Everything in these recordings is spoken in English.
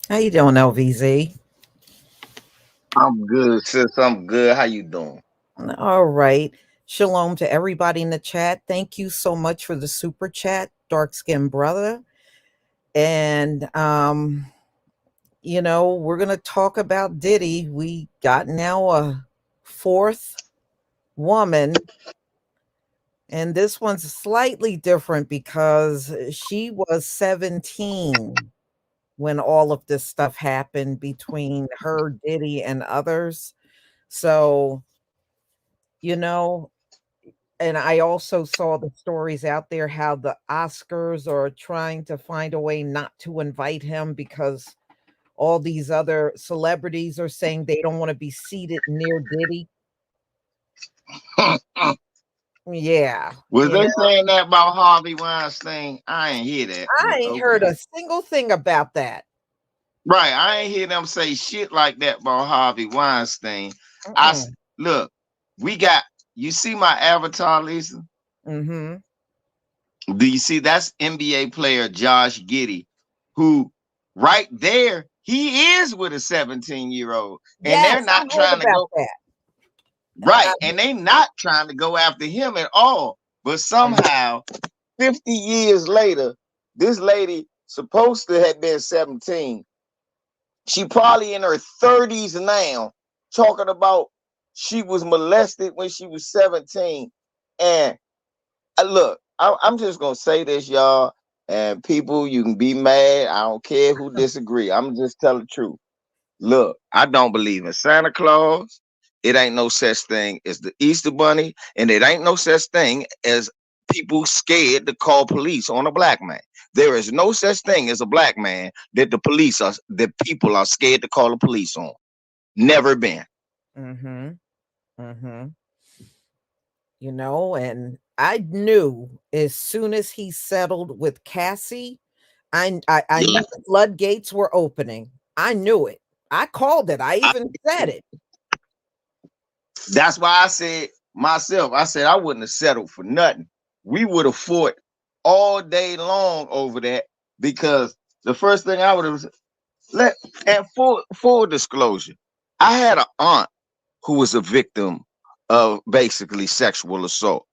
How you doing, LVZ? I'm good, sis. I'm good. How you doing? All right. Shalom to everybody in the chat. Thank you so much for the super chat, dark skinned brother. And we're gonna talk about Diddy. We got now a fourth woman, and this one's slightly different because she was 17 when all of this stuff happened between her, Diddy, and others. So, you know, and I also saw the stories out there how the Oscars are trying to find a way not to invite him because all these other celebrities are saying they don't want to be seated near Diddy. Yeah. Was they saying that about Harvey Weinstein? I ain't hear that. I ain't heard a single thing about that. Right. I ain't hear them say shit like that about Harvey Weinstein. Look, we got, you see my avatar, Lisa? Mm-hmm. Do you see that's NBA player Josh Giddey, who right there, he is with a 17-year-old. And Yes, they're not I trying heard to about go. that. Right. And they not trying to go after him at all. But somehow, 50 years later, this lady supposed to have been 17. She probably in her 30s now, talking about she was molested when she was 17. And look, I'm just gonna say this, y'all. And people, you can be mad. I don't care who disagree. I'm just tell the truth. Look, I don't believe in Santa Claus. It ain't no such thing as the Easter Bunny, and it ain't no such thing as people scared to call police on a black man. There is no such thing as a black man that people are scared to call the police on. Never been. Mm-hmm. Mm-hmm. And I knew as soon as he settled with Cassie, I knew the floodgates were opening. I knew it. I called it. I even said it. That's why I said myself, I said I wouldn't have settled for nothing. We would have fought all day long over that, because the first thing I would have and full disclosure, I had an aunt who was a victim of basically sexual assault.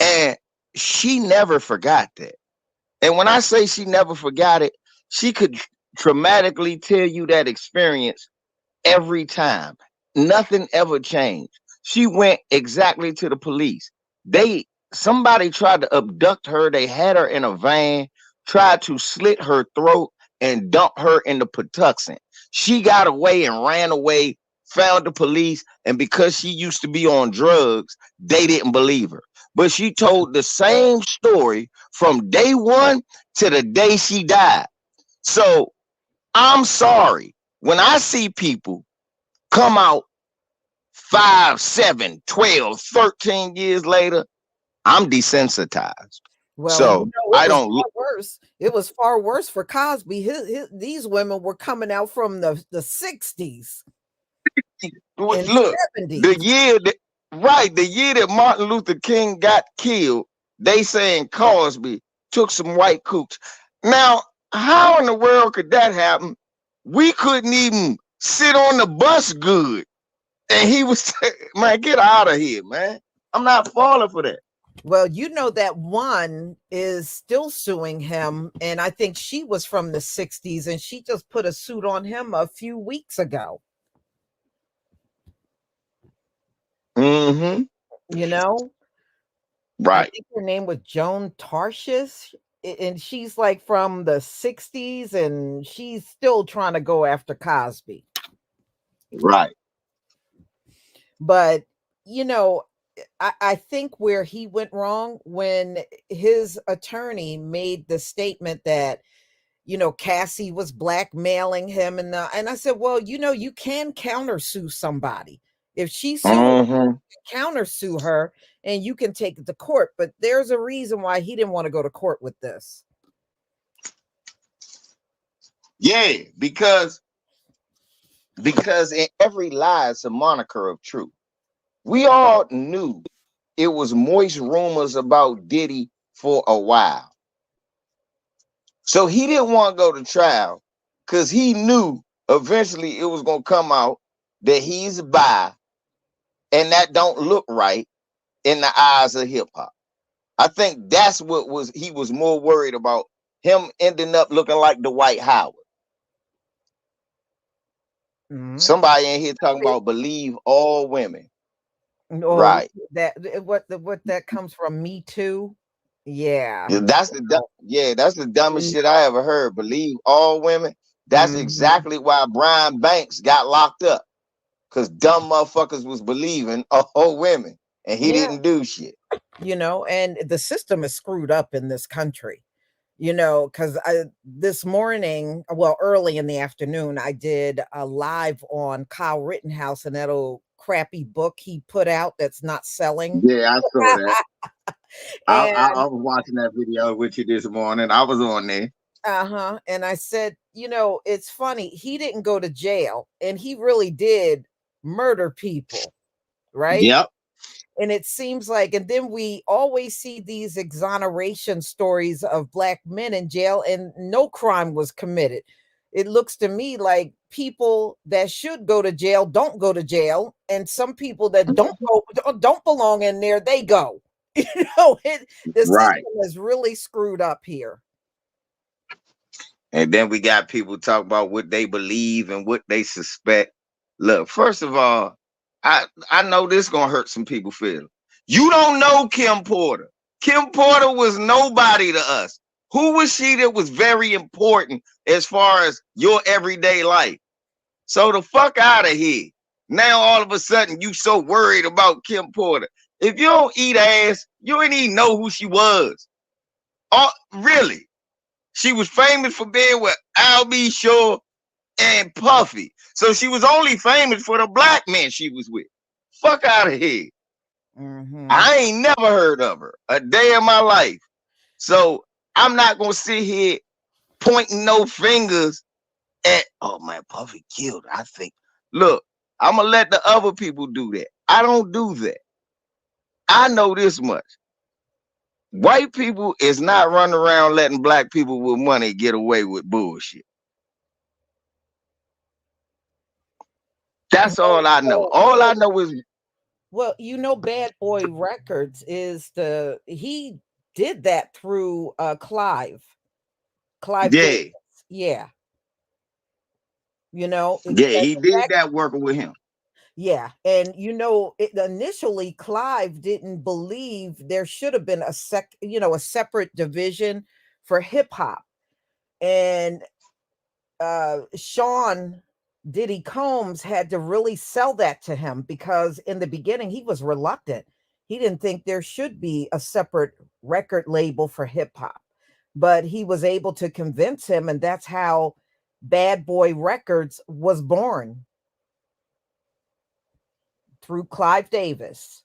And she never forgot that. And when I say she never forgot it, she could traumatically tell you that experience every time. Nothing ever changed. She went exactly to the police. Somebody tried to abduct her. They had her in a van, tried to slit her throat and dump her in the Patuxent. She got away and ran away, found the police, and because she used to be on drugs, they didn't believe her. But she told the same story from day one to the day she died. So I'm sorry. When I see people come out 5, 7, 12, 13 years later, I'm desensitized. Well, and So it I was don't far worse. It was far worse for Cosby. These women were coming out from the 60s and look. The 70s. year that the year that Martin Luther King got killed, they saying Cosby took some white cooch. Now, how in the world could that happen? We couldn't even sit on the bus good. And he was, man, get out of here, man. I'm not falling for that. Well, you know that one is still suing him, and I think she was from the 60s, and she just put a suit on him a few weeks ago. Mm-hmm. You know, I Right. think her name was Joan Tarshish, and she's like from the 60s, and she's still trying to go after Cosby. Right. But, you know, I think where he went wrong when his attorney made the statement that, you know, Cassie was blackmailing him, and I said, well, you know, you can countersue somebody. If she sues, Mm-hmm. countersue her and you can take it to court. But there's a reason why he didn't want to go to court with this. Yeah, because in every lie is a moniker of truth. We all knew it was moist rumors about Diddy for a while. So he didn't want to go to trial because he knew eventually it was going to come out that he's bi, and that don't look right in the eyes of hip hop. I think that's what he was more worried about, him ending up looking like Dwight Howard. Mm-hmm. Somebody in here talking about believe all women. Oh, Right. that what that comes from, Me Too. Yeah. That's the dumbest shit I ever heard. Believe all women. That's exactly why Brian Banks got locked up. Because dumb motherfuckers was believing all women. And he didn't do shit. You know, and the system is screwed up in this country. You know, because this morning, well, early in the afternoon, I did a live on Kyle Rittenhouse and that old crappy book he put out that's not selling. Yeah, I saw that. And I was watching that video with you this morning. I was on there. and I said, you know, it's funny. He didn't go to jail, and he really did murder people, right? Yep. And it seems like, and then we always see these exoneration stories of black men in jail and no crime was committed. It looks to me like people that should go to jail don't go to jail, and some people that don't belong in there, they go. You know, the system is really screwed up here. And then we got people talk about what they believe and what they suspect. Look, first of all, I know this gonna hurt some people feelings. You don't know Kim Porter. Kim Porter was nobody to us. Who was she that was very important as far as your everyday life? So the fuck out of here. Now all of a sudden you so worried about Kim Porter. If you don't eat ass, you ain't even know who she was. Oh, really? She was famous for being with Al B. Shore and Puffy. So she was only famous for the black men she was with. Fuck out of here. I ain't never heard of her a day in my life. So I'm not going to sit here pointing no fingers at, oh man, Puffy killed her, I think. Look, I'm going to let the other people do that. I don't do that. I know this much. White people is not running around letting black people with money get away with bullshit. That's all I know. All I know is Well, Bad Boy Records is he did that through Clive Davis. Yeah, Yeah, yeah, that he did that working with him. yeah, and initially Clive didn't believe there should have been a separate division for hip hop. And Sean Diddy Combs had to really sell that to him because in the beginning he was reluctant. He didn't think there should be a separate record label for hip hop, but he was able to convince him, and that's how Bad Boy Records was born through Clive Davis.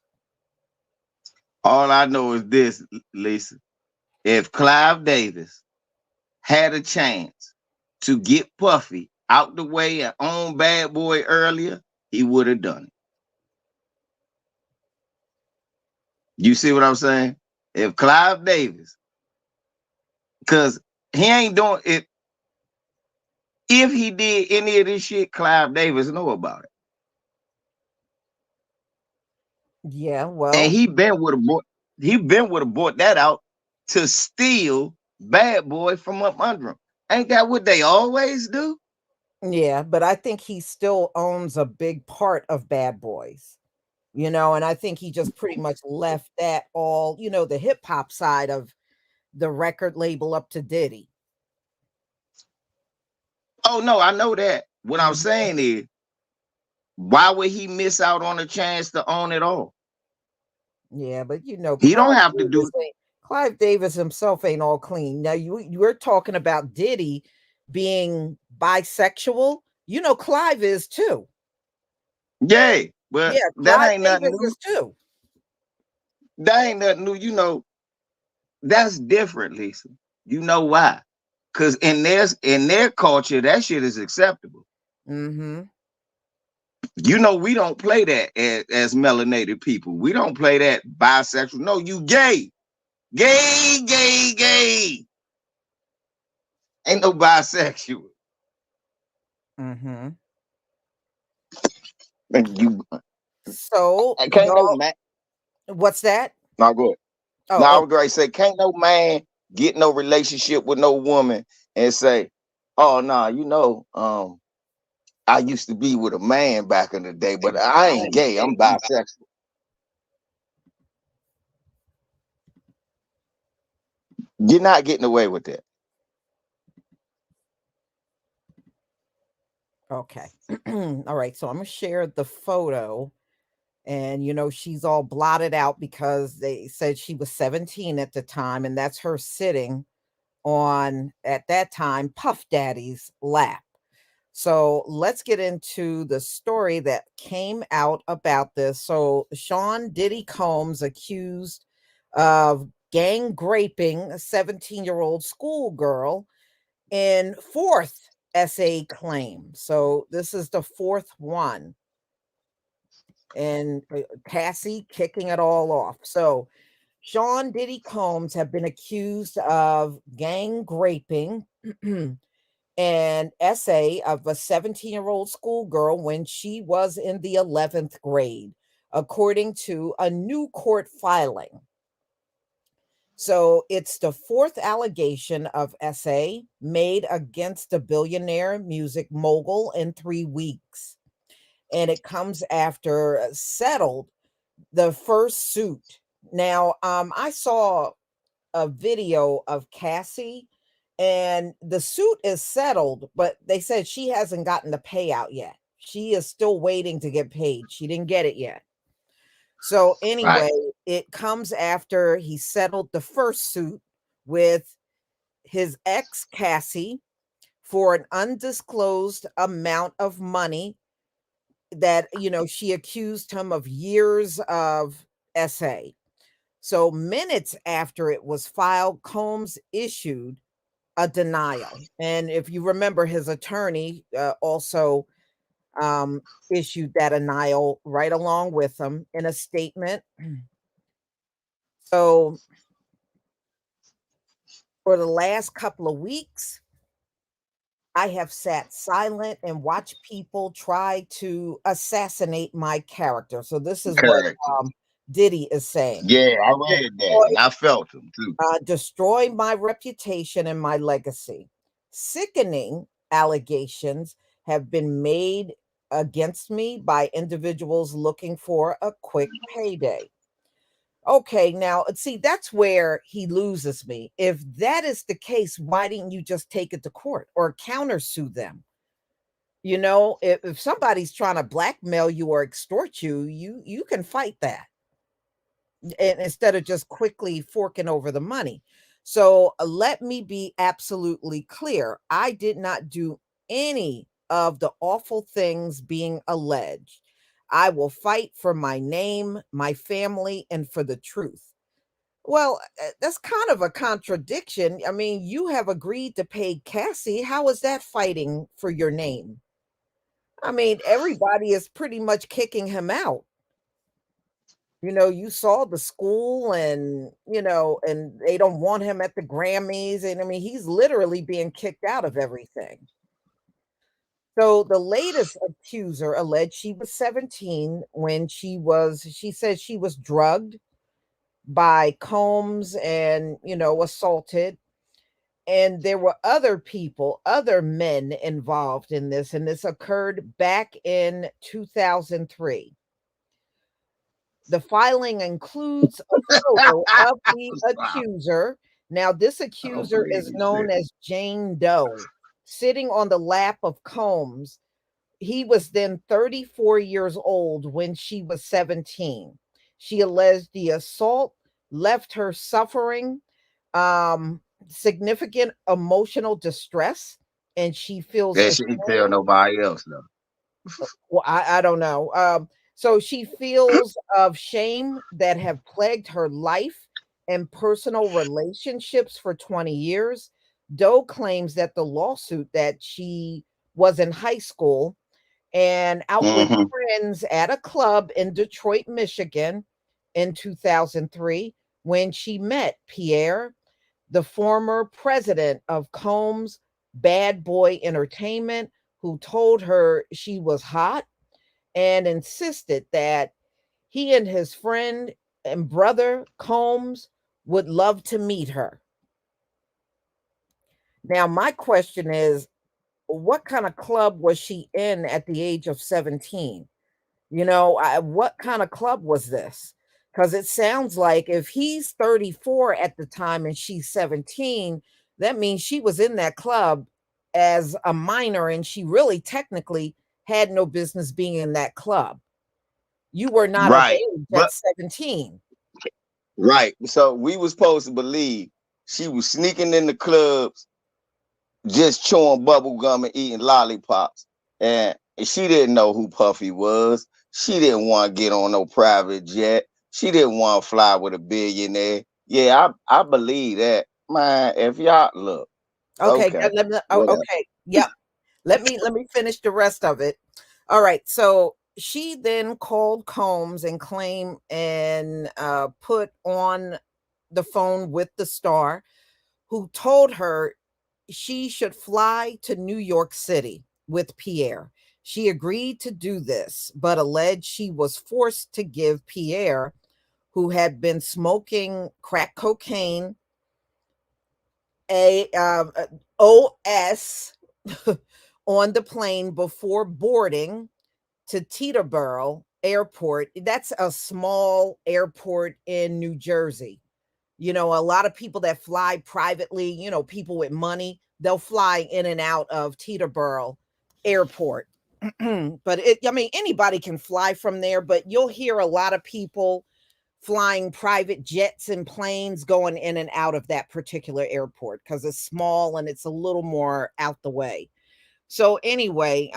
All I know is this, Lisa. If Clive Davis had a chance to get Puffy out the way and own Bad Boy earlier, he would have done it. You see what I'm saying? If Clive Davis, because he ain't doing it. If he did any of this shit, Clive Davis know about it. Yeah, And well, he been would have bought that out to steal Bad Boy from up under him. Ain't that what they always do? yeah, but I think he still owns a big part of Bad Boys. And I think he just pretty much left that all, the hip hop side of the record label up to Diddy. Oh no, I know that. What I'm Mhm. saying is, why would he miss out on a chance to own it all? Yeah, but He don't have to do. Clive Davis himself ain't all clean. Now you're talking about Diddy being bisexual. Clive is too. Yeah, but Yeah, that Clive ain't nothing Davis new. is too. That ain't nothing new. That's different, Lisa. You know why? Because in their culture, that shit is acceptable. Mm-hmm. We don't play that as melanated people. We don't play that bisexual. No, you gay. Gay, gay, gay. Ain't no bisexual. Mm-hmm. And you So can't no y'all, man. what's that? No, good. Oh, Now I oh, was going to say, can't no man get no relationship with no woman and say, "Oh no, I used to be with a man back in the day, but I ain't gay. I'm bisexual." You're not getting away with that. okay. All right. So I'm gonna share the photo, and she's all blotted out because they said she was 17 at the time, and that's her sitting on, at that time, Puff Daddy's lap. So let's get into the story that came out about this. So Sean Diddy Combs accused of gang raping a 17-year-old schoolgirl in fourth SA claim. So this is the fourth one. And Cassie kicking it all off. So Sean Diddy Combs have been accused of gang raping an essay of a 17-year-old schoolgirl when she was in the 11th grade, according to a new court filing. So it's the fourth allegation of essay made against the billionaire music mogul in 3 weeks. And it comes after settled the first suit. Now, I saw a video of Cassie, and the suit is settled, but they said she hasn't gotten the payout yet. She is still waiting to get paid. She didn't get it yet. So Right. anyway, it comes after he settled the first suit with his ex Cassie for an undisclosed amount of money that she accused him of years of SA. So minutes after it was filed, Combs issued a denial. And if you remember, his attorney also um, issued that denial right along with him in a statement. So for the last couple of weeks, I have sat silent and watched people try to assassinate my character. So this is what Character. Diddy is saying. Yeah, I read that and I felt him too. Destroy my reputation and my legacy. Sickening allegations have been made against me by individuals looking for a quick payday. Okay, now see, that's where he loses me. If that is the case, why didn't you just take it to court or countersue them? You know, if somebody's trying to blackmail you or extort you, you can fight that, and instead of just quickly forking over the money. So let me be absolutely clear. I did not do any of the awful things being alleged. I will fight for my name, my family, and for the truth. Well, that's kind of a contradiction. I mean, you have agreed to pay Cassie. How is that fighting for your name? I mean, everybody is pretty much kicking him out. You know, you saw the school and, and they don't want him at the Grammys. And I mean, he's literally being kicked out of everything. So the latest accuser alleged she was 17 when she said she was drugged by Combs and, assaulted. And there were other people, other men involved in this. And this occurred back in 2003. The filing includes a photo of the Wow. accuser. Now, this I don't accuser believe is you known said. as Jane Doe, sitting on the lap of Combs. He was then 34 years old when she was 17. She alleged the assault left her suffering significant emotional distress, and she feels That she didn't tell nobody else though. well, I don't know. So she feels of shame that have plagued her life and personal relationships for 20 years. Doe claims that the lawsuit that she was in high school and out with Mm-hmm. friends at a club in Detroit, Michigan in 2003 when she met Pierre, the former president of Combs Bad Boy Entertainment, who told her she was hot and insisted that he and his friend and brother Combs would love to meet her. Now, my question is, what kind of club was she in at the age of 17? What kind of club was this? Because it sounds like if he's 34 at the time and she's 17, that means she was in that club as a minor and she really technically had no business being in that club. You were not of Right. age But at 17. right. So we was supposed to believe she was sneaking in the clubs, just chewing bubble gum and eating lollipops. And she didn't know who Puffy was. She didn't want to get on no private jet. She didn't want to fly with a billionaire. Yeah, I believe that. Man, if y'all look, Okay, okay, whatever. okay, yep. Let me finish the rest of it. All right, so she then called Combs and claimed and put on the phone with the star, who told her she should fly to New York City with Pierre. She agreed to do this, but alleged she was forced to give Pierre, who had been smoking crack cocaine, a OS on the plane before boarding to Teterboro Airport. That's a small airport in New Jersey. A lot of people that fly privately, people with money, they'll fly in and out of Teterboro Airport. But I mean, anybody can fly from there, but you'll hear a lot of people flying private jets and planes going in and out of that particular airport because it's small and it's a little more out the way. So anyway,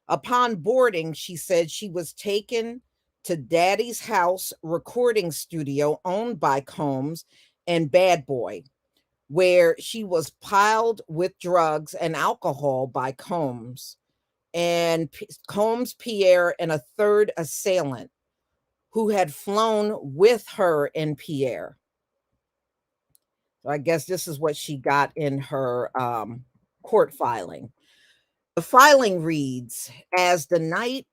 upon boarding, she said she was taken to Daddy's House recording studio owned by Combs and Bad Boy, where she was piled with drugs and alcohol by Combs and Combs, Pierre, and a third assailant who had flown with her and Pierre. So I guess this is what she got in her court filing. The filing reads, as the night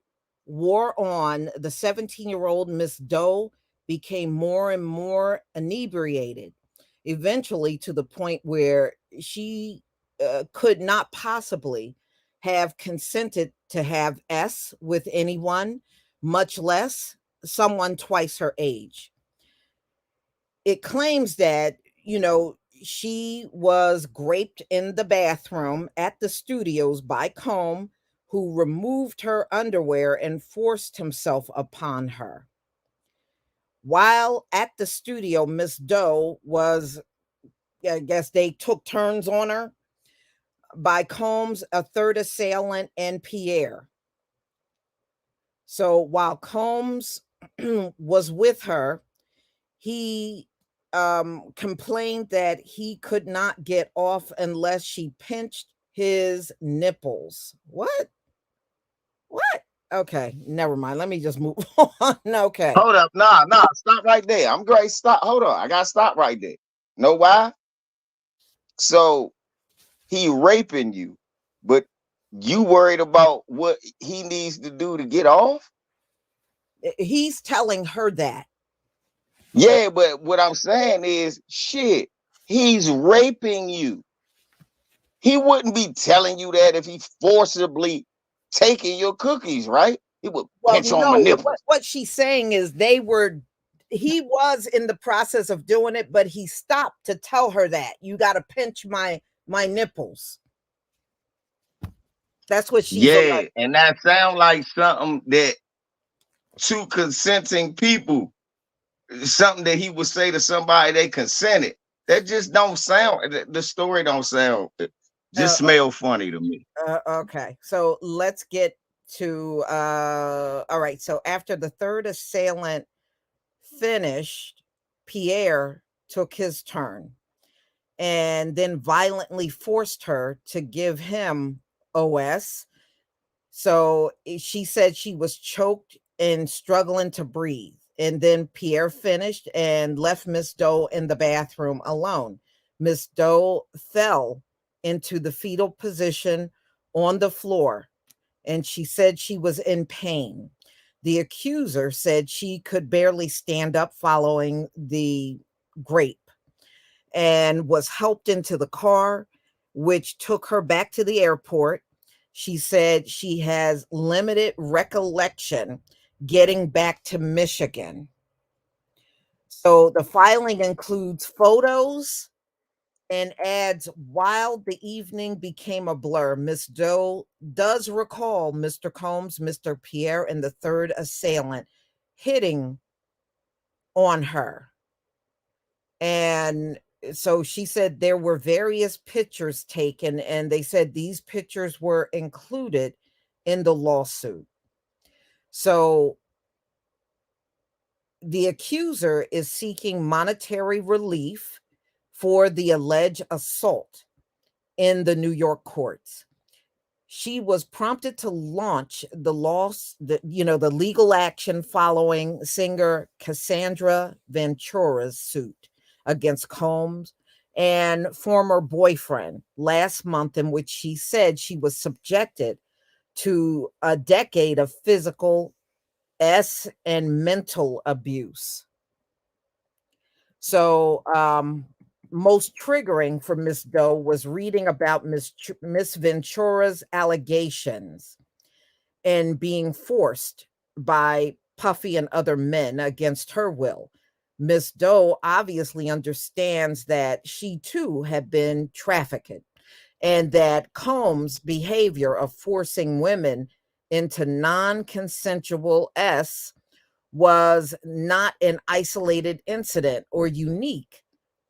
wore on, the 17-year-old Miss Doe became more and more inebriated, eventually to the point where she could not possibly have consented to have S with anyone, much less someone twice her age. It claims that, she was raped in the bathroom at the studios by Combe, who removed her underwear and forced himself upon her. While at the studio, Miss Doe was, I guess they took turns on her, by Combs, a third assailant, and Pierre. So while Combs was with her, he complained that he could not get off unless she pinched his nipples. What? Okay, never mind. Let me just move on. Okay. Hold up. Nah, stop right there. I'm great. Stop. Hold on. I gotta stop right there. Know why? So he raping you, but you worried about what he needs to do to get off? He's telling her that. Yeah, but what I'm saying is, shit, he's raping you. He wouldn't be telling you that if he forcibly taking your cookies, right? He would Well, pinch on my no, nipples. what she's saying is he was in the process of doing it, but he stopped to tell her that you got to pinch my nipples. That's what she's alleged. And that sounds like something that two consenting people, something that he would say to somebody they consented. That just don't sound, the story don't sound, just smell funny to me. Okay, so let's get to all right, so after the third assailant finished, Pierre took his turn and then violently forced her to give him OS. So she said she was choked and struggling to breathe. And then Pierre finished and left Miss Doe in the bathroom alone. Miss Doe fell into the fetal position on the floor, and she said she was in pain. The accuser said she could barely stand up following the rape and was helped into the car, which took her back to the airport. She said she has limited recollection getting back to Michigan. So the filing includes photos and adds, while the evening became a blur, Miss Doe does recall Mr. Combs, Mr. Pierre, and the third assailant hitting on her. And so she said there were various pictures taken, and they said these pictures were included in the lawsuit. So the accuser is seeking monetary relief for the alleged assault in the New York courts. She was prompted to launch the legal action following singer Cassandra Ventura's suit against Combs and former boyfriend last month, in which she said she was subjected to a decade of physical and mental abuse. So, most triggering for Miss Doe was reading about Miss Ventura's allegations and being forced by Puffy and other men against her will. Miss Doe obviously understands that she too had been trafficked, and that Combs' behavior of forcing women into non-consensual was not an isolated incident or unique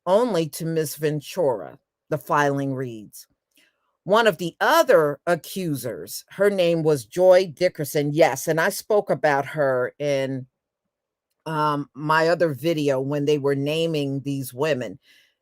only to Miss Ventura, the filing reads. One of the other accusers, her name was Joy Dickerson. Yes, and I spoke about her in my other video when they were naming these women.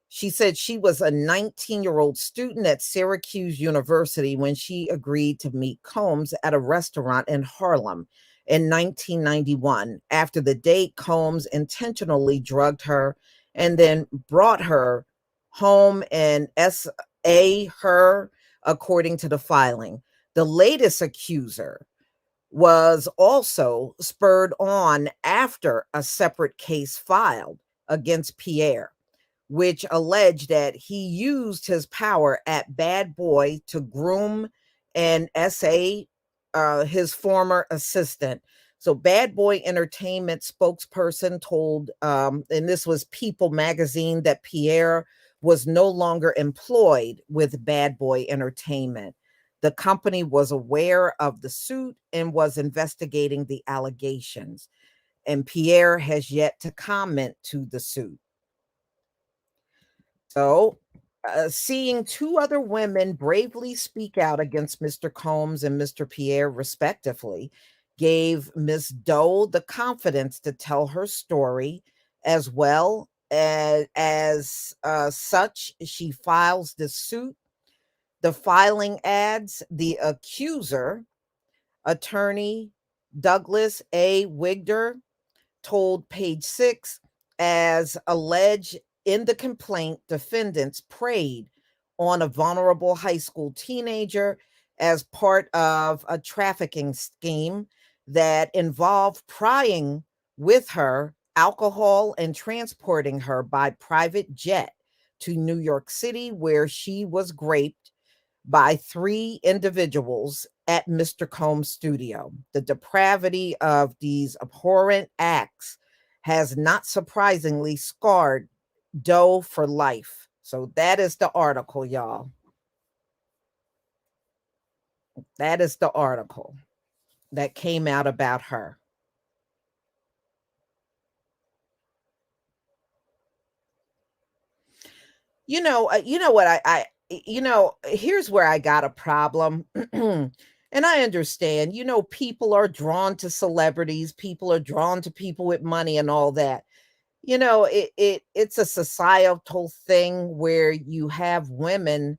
She said she was a 19-year-old student at Syracuse University when she agreed to meet Combs at a restaurant in Harlem in 1991. After the date, Combs intentionally drugged her and then brought her home and her according to the filing. The latest accuser was also spurred on after a separate case filed against Pierre, which alleged that he used his power at Bad Boy to groom and SA his former assistant. So, Bad Boy Entertainment spokesperson told, and this was People magazine, that Pierre was no longer employed with Bad Boy Entertainment. The company was aware of the suit and was investigating the allegations, and Pierre has yet to comment to the suit. So, seeing two other women bravely speak out against Mr. Combs and Mr. Pierre, respectively, gave Miss Doe the confidence to tell her story, as well as such. She files the suit. The filing adds the accuser, attorney Douglas A. Wigder, told Page Six, as alleged in the complaint, defendants preyed on a vulnerable high school teenager as part of a trafficking scheme that involved prying with her alcohol and transporting her by private jet to New York City, where she was raped by three individuals at Mr. Combs' studio. The depravity of these abhorrent acts has not surprisingly scarred Doe for life. So that is the article, y'all. That is the article that came out about her. You know what here's where I got a problem. And I understand, people are drawn to celebrities, people are drawn to people with money and all that. It's a societal thing where you have women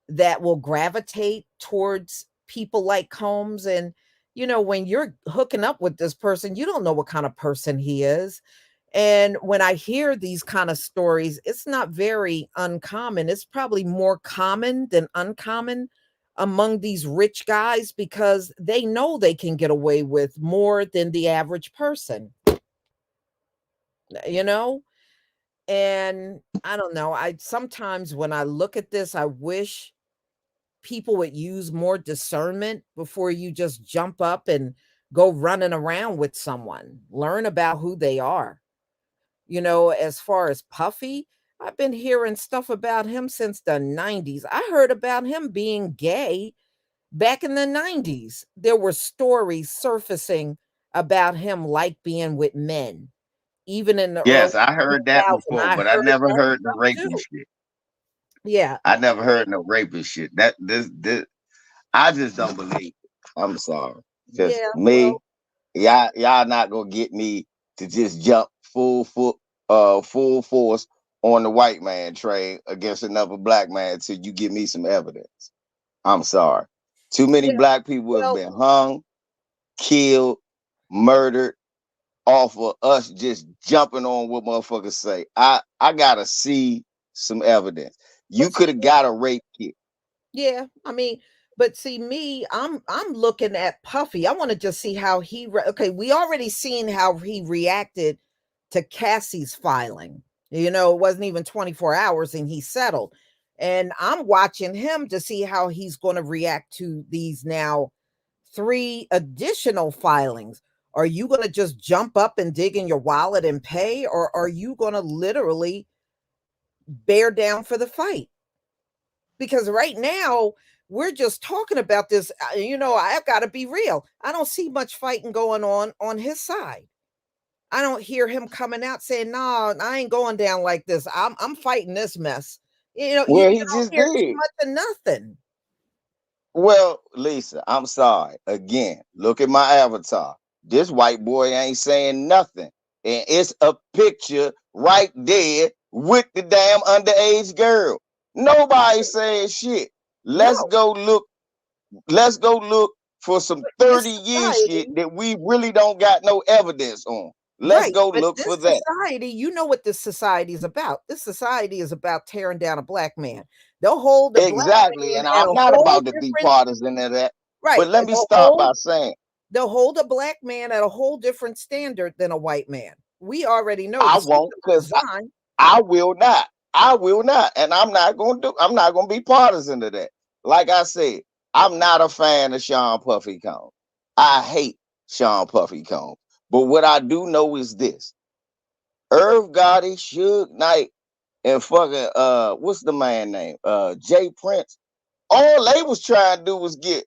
that will gravitate towards people like Combs. And when you're hooking up with this person, you don't know what kind of person he is. And when I hear these kind of stories, it's not very uncommon. It's probably more common than uncommon among these rich guys, because they know they can get away with more than the average person, you know? And I don't know. I sometimes, when I look at this, I wish people would use more discernment before you just jump up and go running around with someone. Learn about who they are. As far as Puffy, I've been hearing stuff about him since the 90s. I heard about him being gay back in the 90s. There were stories surfacing about him like being with men. Even in the early Yes, I heard that 2000s, before, I but I heard never that heard the stuff raping too. shit. Yeah. I never heard no rapist shit. This I just don't believe it. I'm sorry. Just Yeah, me, well, y'all not gonna get me to just jump full force on the white man train against another black man till you give me some evidence. I'm sorry. Too many yeah, black people have well, been hung, killed, murdered off of us just jumping on what motherfuckers say. I gotta see some evidence. You but see, could have got a rape kit. yeah, I mean, but see me, I'm looking at Puffy. I want to just see how okay, we already seen how he reacted to Cassie's filing. It wasn't even 24 hours and he settled. And I'm watching him to see how he's going to react to these now three additional filings. Are you going to just jump up and dig in your wallet and pay, or are you going to literally bear down for the fight? Because right now we're just talking about this. I've got to be real. I don't see much fighting going on his side. I don't hear him coming out saying, "No, I ain't going down like this. I'm fighting this mess." You Well, he don't just hear too did. much of nothing. Well, Lisa, I'm sorry. Again, look at my avatar. This white boy ain't saying nothing. And it's a picture right there with the damn underage girl. Nobody saying shit. Let's No, go look. Let's go look for some this 30-year shit society, that we really don't got no evidence on. Let's Right, go but look this for that. society, you know what this society is about. This society is about tearing down a black man. They'll hold a black Exactly. man And at I'm a not whole about to be different partisan in that. But right. let me start by saying, They'll hold a black man at a whole different standard than a white man. We already know the I system won't, of because design. I will not. I will not. And I'm not gonna be partisan to that. Like I said, I'm not a fan of Sean Puffy Combs. I hate Sean Puffy Combs. But what I do know is this: Irv Gotti, Suge Knight, and fucking what's the man name? Jay Prince. All they was trying to do was get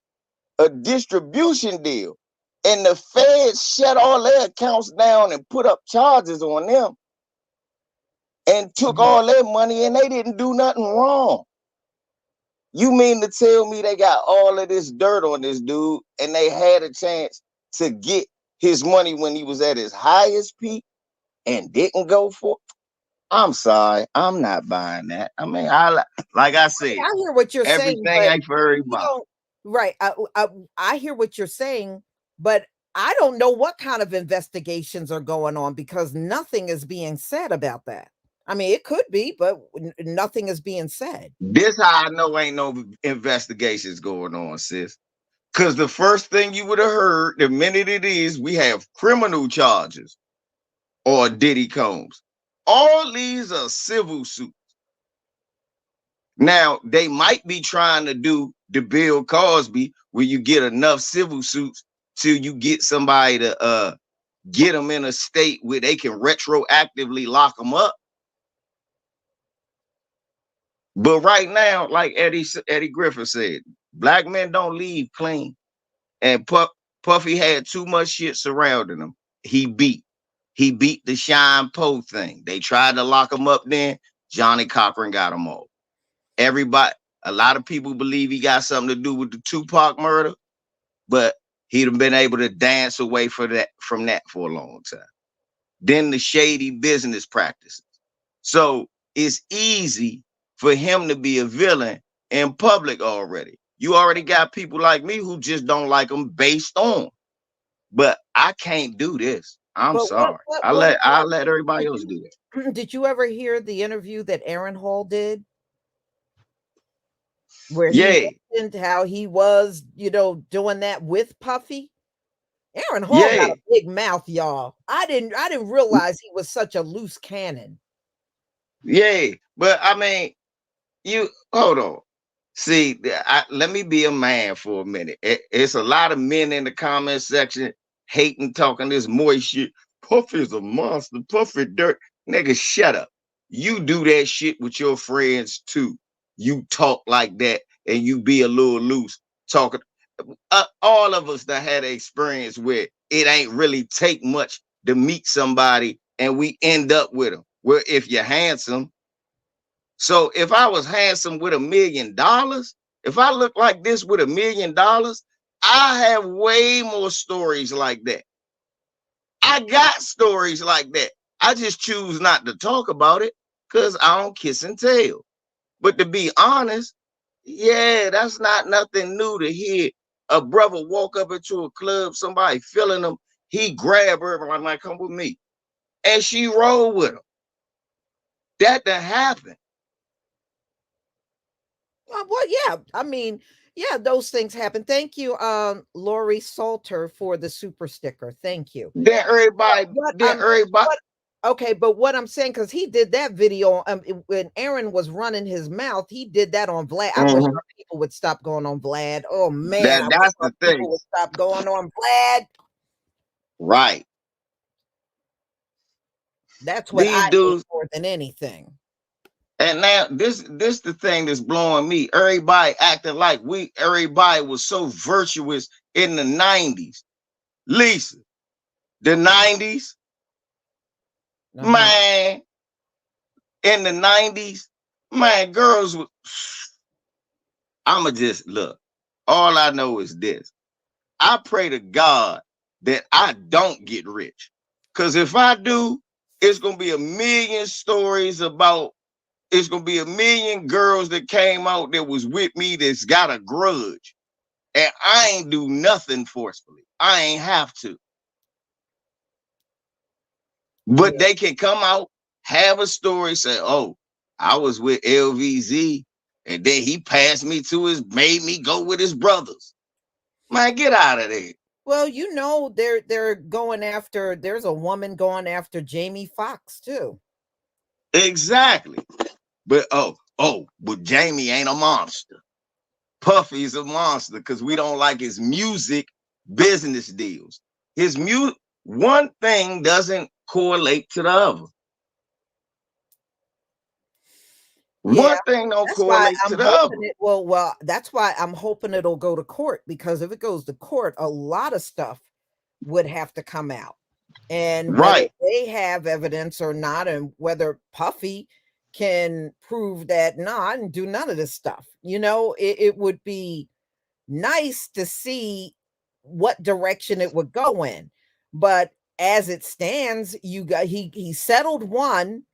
a distribution deal. And the feds shut all their accounts down and put up charges on them and took Mhm. all their money, and they didn't do nothing wrong. You mean to tell me they got all of this dirt on this dude and they had a chance to get his money when he was at his highest peak and didn't go for it? I'm sorry, I'm not buying that. I mean, like I said, I hear what you're saying, everything but ain't for you everybody. don't right. I hear what you're saying, but I don't know what kind of investigations are going on because nothing is being said about that. I mean, it could be, but nothing is being said. This how I know ain't no investigations going on, sis. Because the first thing you would have heard the minute it is, we have criminal charges or Diddy Combs. All these are civil suits. Now, they might be trying to do the Bill Cosby where you get enough civil suits till you get somebody to get them in a state where they can retroactively lock them up. But right now, like Eddie Griffin said, black men don't leave clean. And Puffy had too much shit surrounding him. He beat. He beat the Shine Poe thing. They tried to lock him up then. Johnny Cochran got him off. Everybody, a lot of people believe he got something to do with the Tupac murder, but he'd have been able to dance away from that for a long time. Then the shady business practices. So it's easy for him to be a villain in public already. You already got people like me who just don't like him based on. But I can't do this. I'm But sorry. what I about let everybody did else you do that. did you ever hear the interview that Aaron Hall did where he Yeah, mentioned how he was, doing that with Puffy? Aaron Hall got yeah. a big mouth, y'all. I didn't realize he was such a loose cannon. Yeah, but I mean, you hold on. See, let me be a man for a minute. It's a lot of men in the comment section hating, talking this moist shit. Puffy's a monster. Puffy dirt. Nigga, shut up. You do that shit with your friends too. You talk like that and you be a little loose talking. All of us that had an experience where it ain't really take much to meet somebody and we end up with them. Well, if you're handsome, so if I was handsome with $1 million, if I look like this with $1 million, I have way more stories like that. I got stories like that. I just choose not to talk about it because I don't kiss and tell. But to be honest, yeah, that's not nothing new to hear a brother walk up into a club, somebody feeling him, he grab her and like, come with me. And she roll with him. That done happened. Well, yeah. I mean, yeah, those things happen. Thank you, Lori Salter, for the super sticker. Thank you. Then everybody, What then everybody, what okay, but what I'm saying, because he did that video when Aaron was running his mouth, he did that on Vlad. I wish mhm. our people would stop going on Vlad. Oh man, I wish That's our the people thing. would stop going on Vlad. Right. That's what These I hate dudes, more than anything. and now this the thing that's blowing me. Everybody acting like everybody was so virtuous in the 90s. Lisa, the 90s, Uh-huh. man, in the 90s, man, girls was, I'ma just look. All I know is this. I pray to God that I don't get rich. Because if I do, it's gonna be a million stories about it's gonna be a million girls that came out that was with me that's got a grudge. And I ain't do nothing forcefully. I ain't have to. But Yeah. they can come out, have a story, say, "Oh, I was with LVZ, and then he passed me to made me go with his brothers." Man, get out of there. Well, they're going after. There's a woman going after Jamie Foxx too. Exactly. But but Jamie ain't a monster. Puffy's a monster because we don't like his music business deals. His music, one thing doesn't correlate to the other. Yeah, One thing don't that's why correlate I'm to the hoping other. it. Well, that's why I'm hoping it'll go to court, because if it goes to court, a lot of stuff would have to come out, and whether Right. they have evidence or not, and whether Puffy can prove that, no, I didn't do none of this stuff. It would be nice to see what direction it would go in. But as it stands, you got he settled one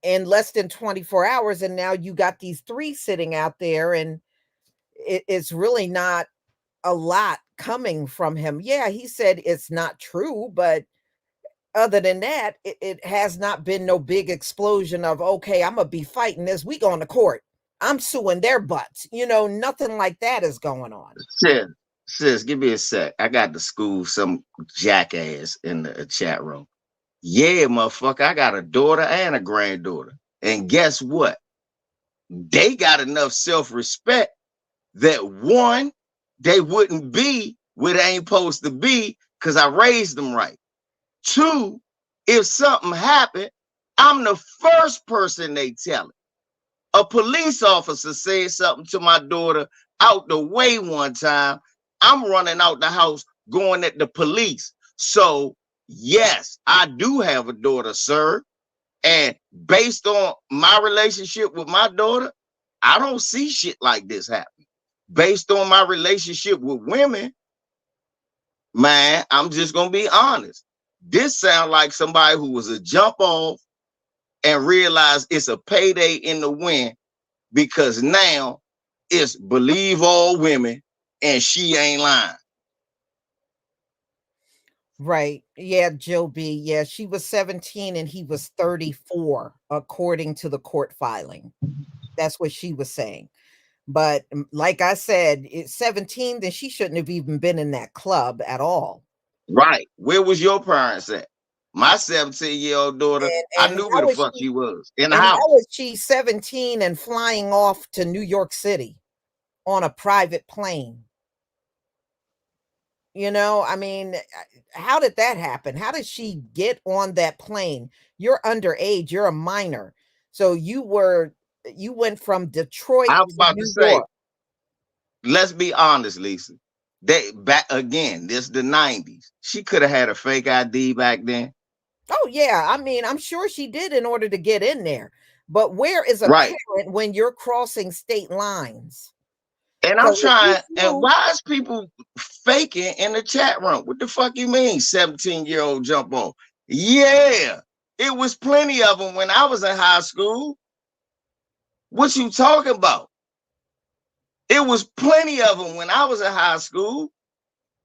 in less than 24 hours, and now you got these three sitting out there, and it's really not a lot coming from him. Yeah, he said it's not true, but other than that, it has not been no big explosion of, okay, I'm gonna be fighting this. We going to court. I'm suing their butts. Nothing like that is going on. Sis, sis, give me a sec. I got to school some jackass in the chat room. Yeah, motherfucker, I got a daughter and a granddaughter. And guess what? They got enough self-respect that one, they wouldn't be where they ain't supposed to be because I raised them right. Two, if something happened, I'm the first person they tell it. A police officer said something to my daughter out the way one time. I'm running out the house going at the police. So, yes, I do have a daughter, sir. And based on my relationship with my daughter, I don't see shit like this happen. Based on my relationship with women, man, I'm just gonna be honest. This sounds like somebody who was a jump off and realized it's a payday in the wind because now it's believe all women and she ain't lying. Right. Yeah, Jill B. Yeah, she was 17 and he was 34, according to the court filing. That's what she was saying. But like I said, it's 17, then she shouldn't have even been in that club at all. Right. Where was your parents at? My 17-year-old daughter, I And knew where how the was fuck she she was in the and how house. was she 17 and flying off to New York City on a private plane? I mean, how did that happen? How did she get on that plane? You're underage, you're a minor. So you went from Detroit I was to about to New say, York. let's be honest, Lisa. They back again, this the 90s. She could have had a fake ID back then. Oh yeah, I mean, I'm sure she did in order to get in there. But where is a Right. parent when you're crossing state lines? And I'm So if you trying, and flew, why is people faking in the chat room? What the fuck you mean, 17-year-old jump on? Yeah, it was plenty of them when I was in high school. What you talking about? It was plenty of them when I was in high school.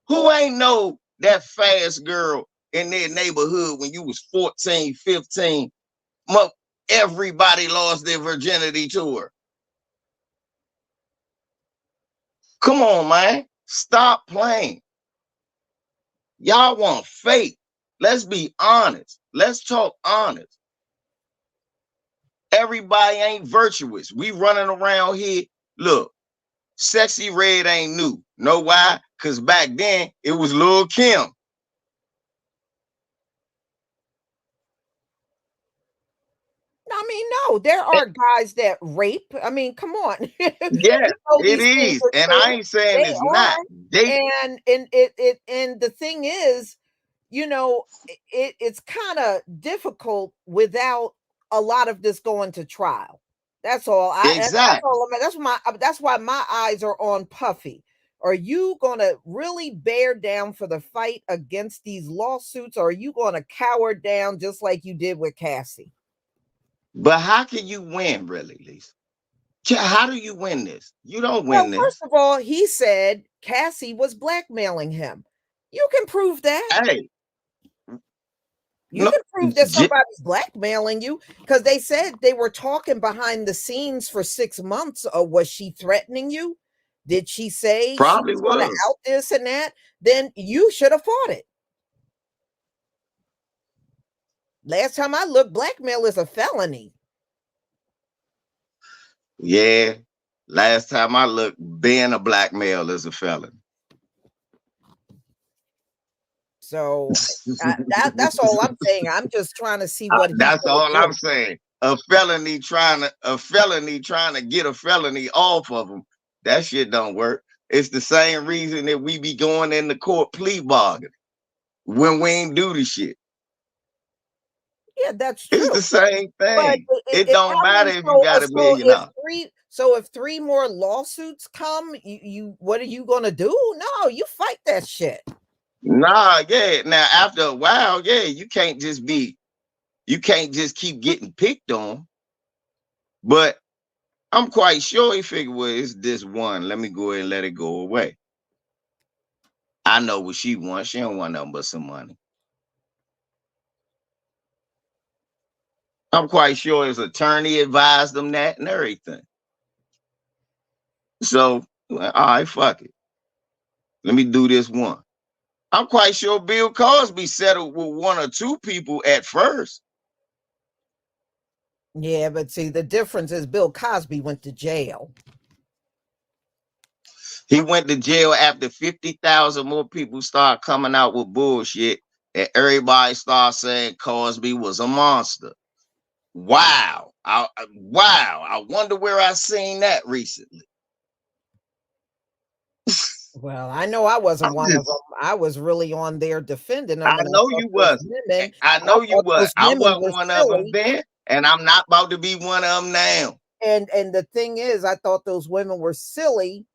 Who ain't know that fast girl in their neighborhood when you was 14, 15? Everybody lost their virginity to her. Come on, man. Stop playing. Y'all want fake. Let's be honest. Let's talk honest. Everybody ain't virtuous. We running around here. Look, sexy red ain't new. Know why? Because back then it was Lil Kim. I mean, no, there are guys that rape. I mean, come on. Yeah, it These things is. are And I true. ain't saying They it's not. are. They And the thing is, it's kind of difficult without a lot of this going to trial. That's all. That's exactly. all. That's why my eyes are on Puffy. Are you going to really bear down for the fight against these lawsuits, or are you going to cower down just like you did with Cassie? But how can you win, really, Lisa? How do you win this? You don't Well, win first this. of all, he said Cassie was blackmailing him. You can prove that. Hey, You No, can prove that somebody's blackmailing you because they said they were talking behind the scenes for 6 months. Was she threatening you? Did she say she probably was going to was. out this and that? Then you should have fought it. Last time I looked, blackmail is a felony. Yeah. Last time I looked, being a blackmail is a felony. So that's all I'm saying. I'm just trying to see what he's That's gonna all do. I'm saying. A felony trying to get a felony off of them. That shit don't work. It's the same reason that we be going in the court plea bargaining when we ain't do the shit. Yeah, that's It's true. the same But thing. It don't I matter mean, if you got $1 million. if three more lawsuits come, you what are you gonna do? No, you fight that shit. Nah, yeah. Now after a while, yeah, you can't just keep getting picked on. But I'm quite sure he figured, well, it's this one. Let me go ahead and let it go away. I know what she wants. She don't want nothing but some money. I'm quite sure his attorney advised him that and everything. So, all right, fuck it. Let me do this one. I'm quite sure Bill Cosby settled with 1 or 2 people at first. Yeah, but see, the difference is Bill Cosby went to jail. He went to jail after 50,000 more people start coming out with bullshit, and everybody started saying Cosby was a monster. Wow. Wow. I wonder where I seen that recently. Well, I know I wasn't one of them. I was really on there defending them. I And know you was. I know you was. I wasn't one of them then, and I'm not about to be one of them now. And the thing is, I thought those women were silly,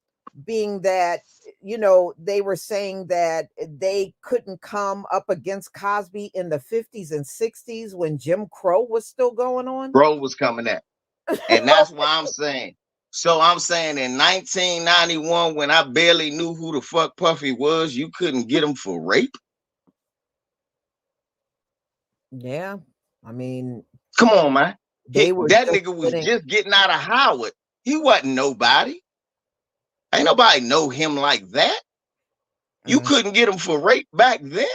being that, they were saying that they couldn't come up against Cosby in the 50s and 60s when Jim Crow was still going on. Bro was coming at. And that's why I'm saying. So I'm saying in 1991, when I barely knew who the fuck Puffy was, you couldn't get him for rape? Yeah. I mean, come on, man. That nigga was getting... just getting out of Howard. He wasn't nobody. Ain't nobody know him like that. You couldn't get him for rape back then.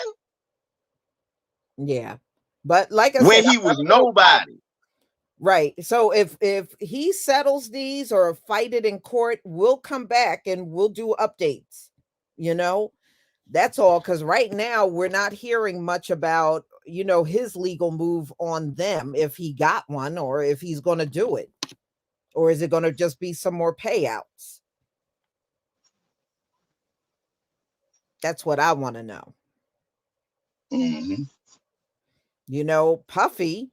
Yeah. But like I when said, he was nobody. Right. So if he settles these or fight it in court, we'll come back and we'll do updates. That's all. Because right now we're not hearing much about, his legal move on them, if he got one or if he's going to do it. Or is it going to just be some more payouts? That's what I want to know. Puffy,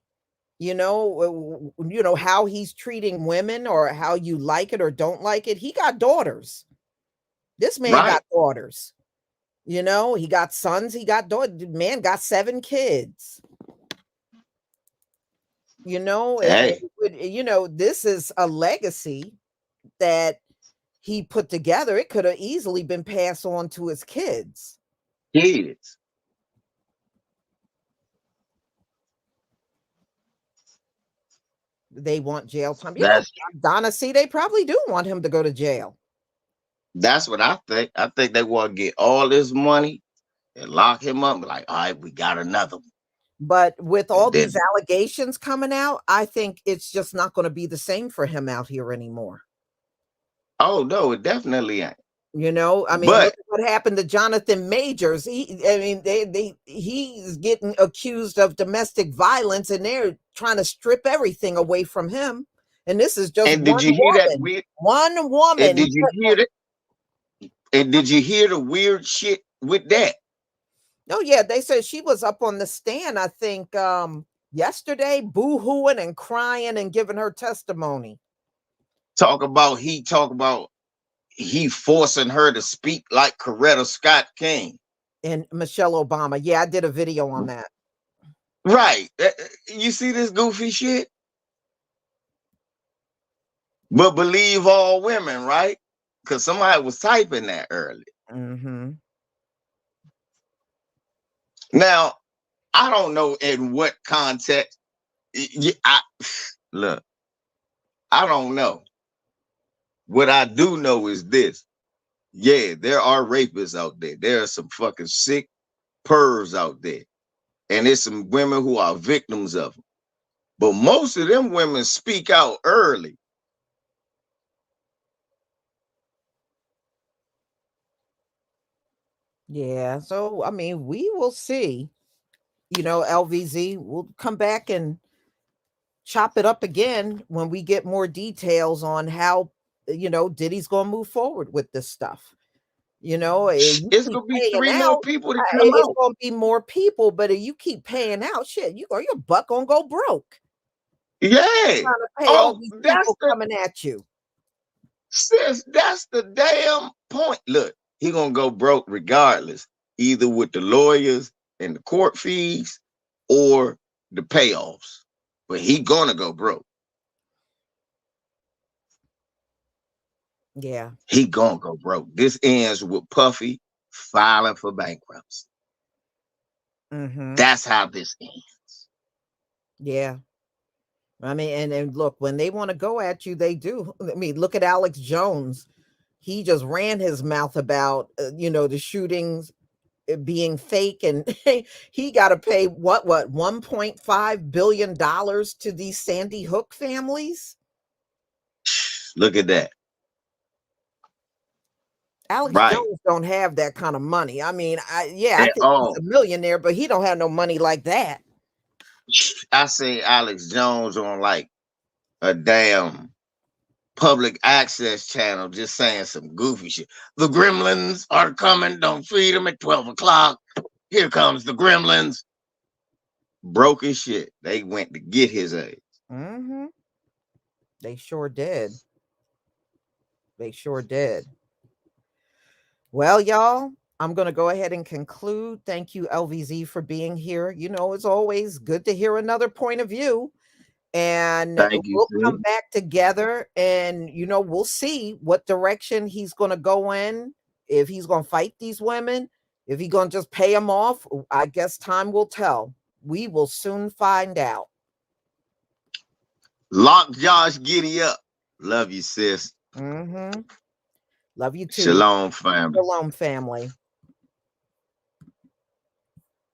how he's treating women or how you like it or don't like it. He got daughters. This man got daughters. He got sons. He got daughters. Man got 7 kids. Hey. This is a legacy that he put together. It could have easily been passed on to his kids. They want jail time. Donna, see, they probably do want him to go to jail. That's what I think. I think they want to get all this money and lock him up. Like, all right, we got another one. But with all these allegations coming out, I think it's just not going to be the same for him out here anymore. Oh, no, it definitely ain't. Look at what happened to Jonathan Majors. He's getting accused of domestic violence, and they're trying to strip everything away from him. And this is just one woman. And did you hear that? And did you hear the weird shit with that? Oh yeah, they said she was up on the stand, I think, yesterday, boo-hooing and crying and giving her testimony. Talk about he forcing her to speak like Coretta Scott King and Michelle Obama. Yeah, I did a video on that. Right. You see this goofy shit? But believe all women, right? Because somebody was typing that earlier. Now, I don't know in what context. Look, I don't know. What I do know is this. Yeah, there are rapists out there. There are some fucking sick pervs out there. And there's some women who are victims of them. But most of them women speak out early. Yeah. So I mean, we will see. LVZ will come back and chop it up again when we get more details on how Diddy's gonna move forward with this stuff. You It's keep gonna be paying 3 more out, people to come it's out. gonna be more people, but if you keep paying out, shit, your butt gonna go broke. Yeah. Trying to pay all Oh, these that's people the coming at you. sis. That's the damn point. Look, he gonna go broke regardless, either with the lawyers and the court fees or the payoffs. But he gonna go broke. Yeah. He gonna go broke. This ends with Puffy filing for bankruptcy. Mm-hmm. That's how this ends. Yeah. I mean, and look, when they want to go at you, they do. I mean, look at Alex Jones. He just ran his mouth about, the shootings being fake, and he got to pay what 1.5 billion dollars to these Sandy Hook families. Look at that. Alex Right. Jones don't have that kind of money. I mean, I At think he's a all. millionaire, but he don't have no money like that. I see Alex Jones on like a damn public access channel just saying some goofy shit. The gremlins are coming. Don't feed them at 12 o'clock. Here comes the gremlins. Broke as shit. They went to get his ass. Mm-hmm. They sure did. They sure did. Well, y'all, I'm going to go ahead and conclude. Thank you, LVZ, for being here. It's always good to hear another point of view. And Thank you, we'll sis. come back together and, we'll see what direction he's going to go in. If he's going to fight these women, if he's going to just pay them off, I guess time will tell. We will soon find out. Lock Josh Giddy up. Love you, sis. Mm-hmm. Love you too. Shalom, family. Shalom, family.